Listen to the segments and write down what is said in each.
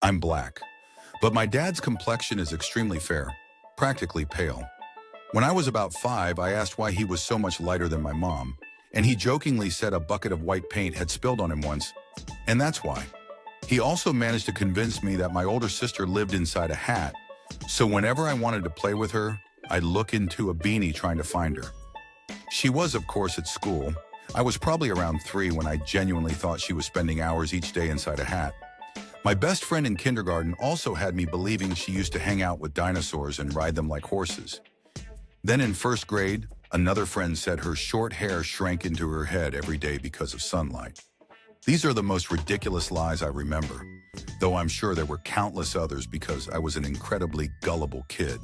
I'm black, but my dad's complexion is extremely fair, practically pale. When I was about 5, I asked why he was so much lighter than my mom, and he jokingly said a bucket of white paint had spilled on him once, and that's why. He also managed to convince me that my older sister lived inside a hat, so whenever I wanted to play with her, I'd look into a beanie trying to find her. She was, of course, at school. I was probably around 3 when I genuinely thought she was spending hours each day inside a hat. My best friend in kindergarten also had me believing she used to hang out with dinosaurs and ride them like horses. Then in first grade, another friend said her short hair shrank into her head every day because of sunlight. These are the most ridiculous lies I remember, though I'm sure there were countless others because I was an incredibly gullible kid.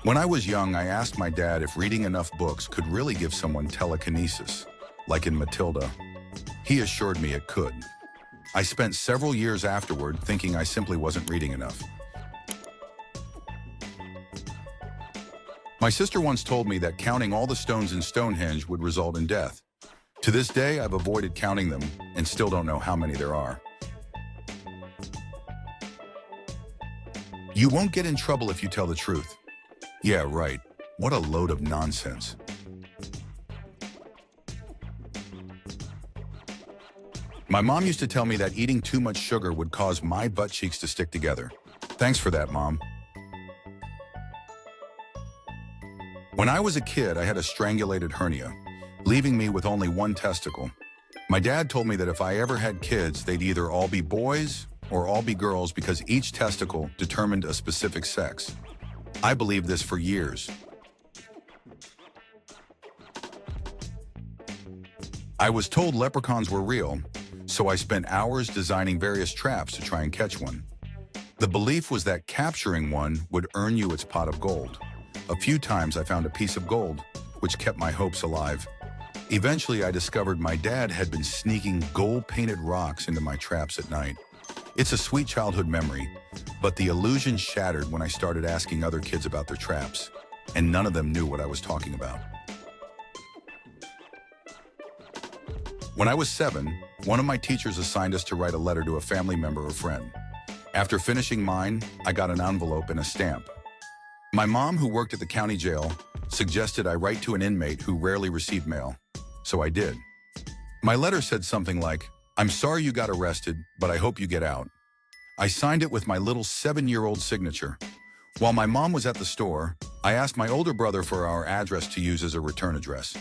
When I was young, I asked my dad if reading enough books could really give someone telekinesis, like in Matilda. He assured me it could. I spent several years afterward thinking I simply wasn't reading enough. My sister once told me that counting all the stones in Stonehenge would result in death. To this day, I've avoided counting them and still don't know how many there are. You won't get in trouble if you tell the truth. Yeah, right. What a load of nonsense. My mom used to tell me that eating too much sugar would cause my butt cheeks to stick together. Thanks for that, Mom. When I was a kid, I had a strangulated hernia, leaving me with only one testicle. My dad told me that if I ever had kids, they'd either all be boys or all be girls because each testicle determined a specific sex. I believed this for years. I was told leprechauns were real, so I spent hours designing various traps to try and catch one. The belief was that capturing one would earn you its pot of gold. A few times I found a piece of gold, which kept my hopes alive. Eventually, I discovered my dad had been sneaking gold-painted rocks into my traps at night. It's a sweet childhood memory, but the illusion shattered when I started asking other kids about their traps, and none of them knew what I was talking about. When I was 7, one of my teachers assigned us to write a letter to a family member or friend. After finishing mine, I got an envelope and a stamp. My mom, who worked at the county jail, suggested I write to an inmate who rarely received mail, so I did. My letter said something like, "I'm sorry you got arrested, but I hope you get out." I signed it with my little 7-year-old signature. While my mom was at the store, I asked my older brother for our address to use as a return address.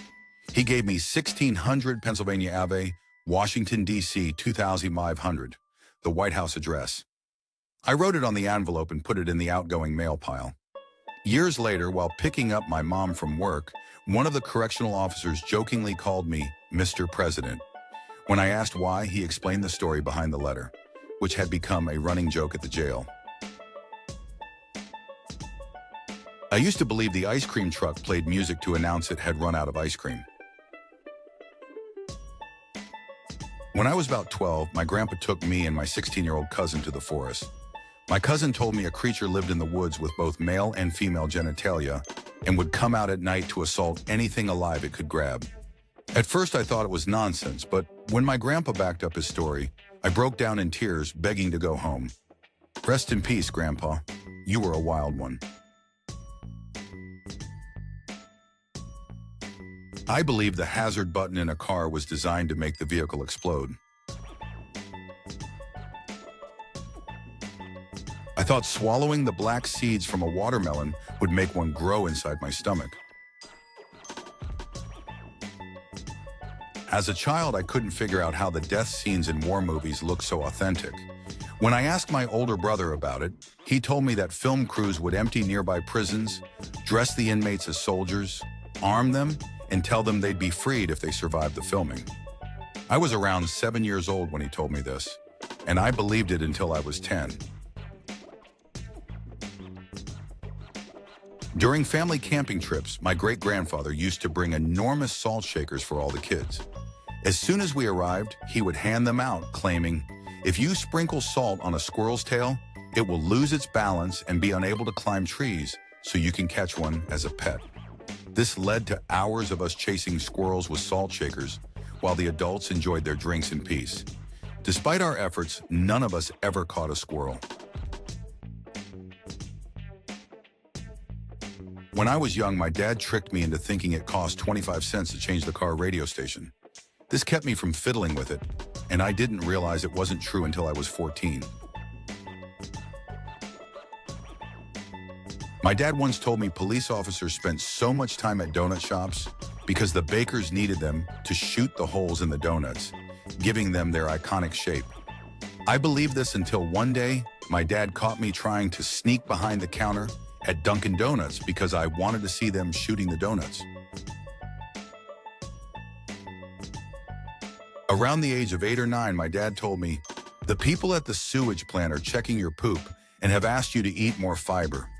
He gave me 1600 Pennsylvania Ave, Washington, D.C. 2500, the White House address. I wrote it on the envelope and put it in the outgoing mail pile. Years later, while picking up my mom from work, one of the correctional officers jokingly called me Mr. President. When I asked why, he explained the story behind the letter, which had become a running joke at the jail. I used to believe the ice cream truck played music to announce it had run out of ice cream. When I was about 12, my grandpa took me and my 16-year-old cousin to the forest. My cousin told me a creature lived in the woods with both male and female genitalia and would come out at night to assault anything alive it could grab. At first, I thought it was nonsense, but when my grandpa backed up his story, I broke down in tears, begging to go home. Rest in peace, Grandpa. You were a wild one. I believe the hazard button in a car was designed to make the vehicle explode. I thought swallowing the black seeds from a watermelon would make one grow inside my stomach. As a child, I couldn't figure out how the death scenes in war movies look so authentic. When I asked my older brother about it, he told me that film crews would empty nearby prisons, dress the inmates as soldiers, arm them, and tell them they'd be freed if they survived the filming. I was around 7 years old when he told me this, and I believed it until I was 10. During family camping trips, my great-grandfather used to bring enormous salt shakers for all the kids. As soon as we arrived, he would hand them out, claiming, "If you sprinkle salt on a squirrel's tail, it will lose its balance and be unable to climb trees, so you can catch one as a pet." This led to hours of us chasing squirrels with salt shakers, while the adults enjoyed their drinks in peace. Despite our efforts, none of us ever caught a squirrel. When I was young, my dad tricked me into thinking it cost 25 cents to change the car radio station. This kept me from fiddling with it, and I didn't realize it wasn't true until I was 14. My dad once told me police officers spent so much time at donut shops because the bakers needed them to shoot the holes in the donuts, giving them their iconic shape. I believed this until one day, my dad caught me trying to sneak behind the counter at Dunkin' Donuts because I wanted to see them shooting the donuts. Around the age of 8 or 9, my dad told me, "The people at the sewage plant are checking your poop and have asked you to eat more fiber."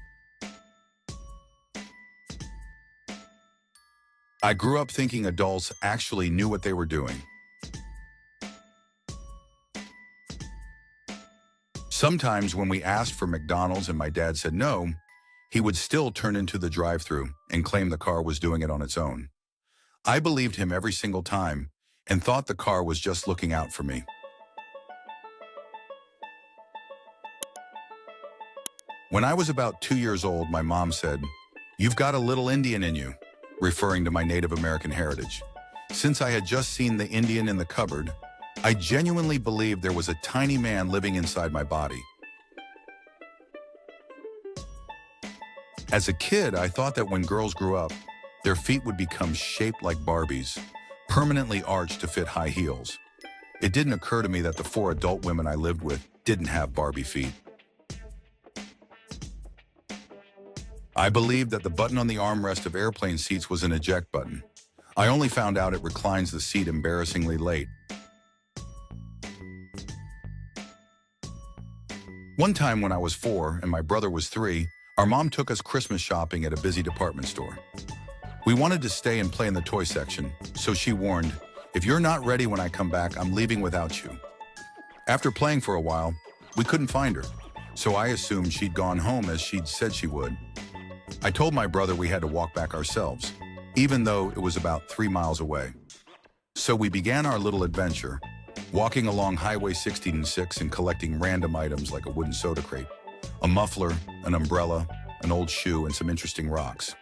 I grew up thinking adults actually knew what they were doing. Sometimes when we asked for McDonald's and my dad said no, he would still turn into the drive-thru and claim the car was doing it on its own. I believed him every single time and thought the car was just looking out for me. When I was about 2 years old, my mom said, "You've got a little Indian in you," referring to my Native American heritage. Since I had just seen the Indian in the cupboard, I genuinely believed there was a tiny man living inside my body. As a kid, I thought that when girls grew up, their feet would become shaped like Barbies, permanently arched to fit high heels. It didn't occur to me that the 4 adult women I lived with didn't have Barbie feet. I believed that the button on the armrest of airplane seats was an eject button. I only found out it reclines the seat embarrassingly late. One time when I was 4 and my brother was 3, our mom took us Christmas shopping at a busy department store. We wanted to stay and play in the toy section, so she warned, "If you're not ready when I come back, I'm leaving without you." After playing for a while, we couldn't find her, so I assumed she'd gone home as she'd said she would. I told my brother we had to walk back ourselves, even though it was about 3 miles away. So we began our little adventure, walking along Highway 66 and collecting random items like a wooden soda crate, a muffler, an umbrella, an old shoe, and some interesting rocks.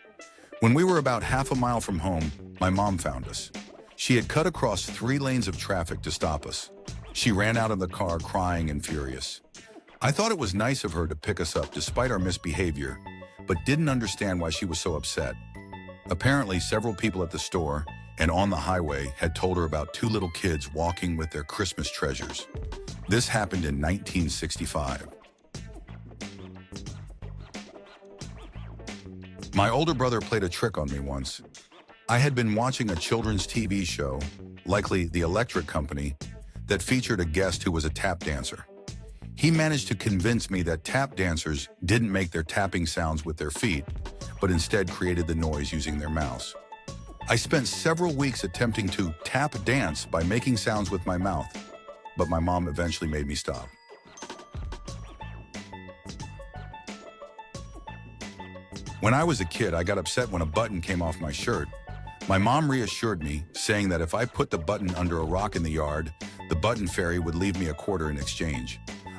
When we were about half a mile from home, my mom found us. She had cut across 3 lanes of traffic to stop us. She ran out of the car crying and furious. I thought it was nice of her to pick us up despite our misbehavior, but didn't understand why she was so upset. Apparently, several people at the store and on the highway had told her about 2 little kids walking with their Christmas treasures. This happened in 1965. My older brother played a trick on me once. I had been watching a children's TV show, likely The Electric Company, that featured a guest who was a tap dancer. He managed to convince me that tap dancers didn't make their tapping sounds with their feet, but instead created the noise using their mouths. I spent several weeks attempting to tap dance by making sounds with my mouth, but my mom eventually made me stop. When I was a kid, I got upset when a button came off my shirt. My mom reassured me, saying that if I put the button under a rock in the yard, the button fairy would leave me a quarter in exchange.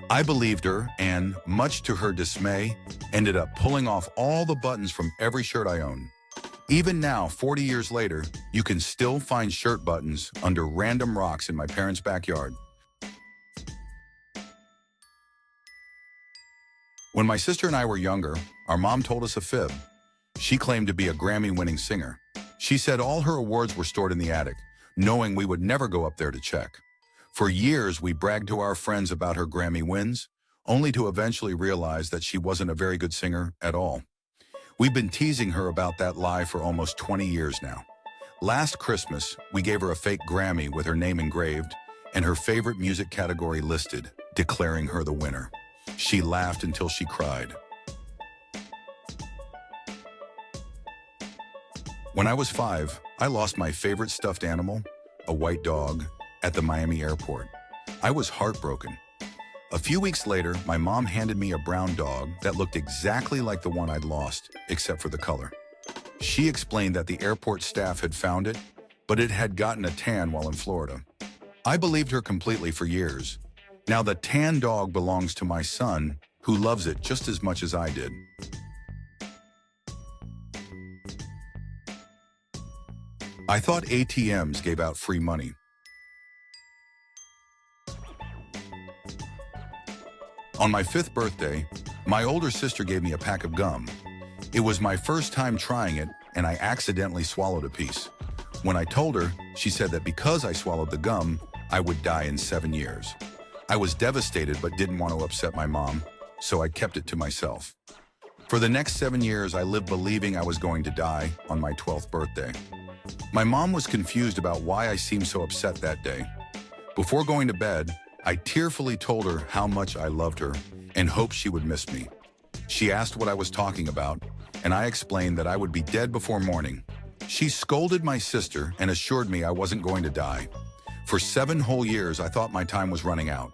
I believed her and, much to her dismay, ended up pulling off all the buttons from every shirt I own. Even now, 40 years later, you can still find shirt buttons under random rocks in my parents' backyard. When my sister and I were younger, our mom told us a fib. She claimed to be a Grammy-winning singer. She said all her awards were stored in the attic, knowing we would never go up there to check. For years, we bragged to our friends about her Grammy wins, only to eventually realize that she wasn't a very good singer at all. We've been teasing her about that lie for almost 20 years now. Last Christmas, we gave her a fake Grammy with her name engraved and her favorite music category listed, declaring her the winner. She laughed until she cried. When I was 5, I lost my favorite stuffed animal, a white dog, at the Miami airport. I was heartbroken. A few weeks later, my mom handed me a brown dog that looked exactly like the one I'd lost, except for the color. She explained that the airport staff had found it but it had gotten a tan while in Florida. I believed her completely for years. Now the tan dog belongs to my son, who loves it just as much as I did. I thought ATMs gave out free money. On my 5th birthday, my older sister gave me a pack of gum. It was my first time trying it, and I accidentally swallowed a piece. When I told her, she said that because I swallowed the gum, I would die in 7 years. I was devastated but didn't want to upset my mom, so I kept it to myself. For the next 7 years, I lived believing I was going to die on my 12th birthday. My mom was confused about why I seemed so upset that day. Before going to bed, I tearfully told her how much I loved her and hoped she would miss me. She asked what I was talking about, and I explained that I would be dead before morning. She scolded my sister and assured me I wasn't going to die. For 7 whole years, I thought my time was running out.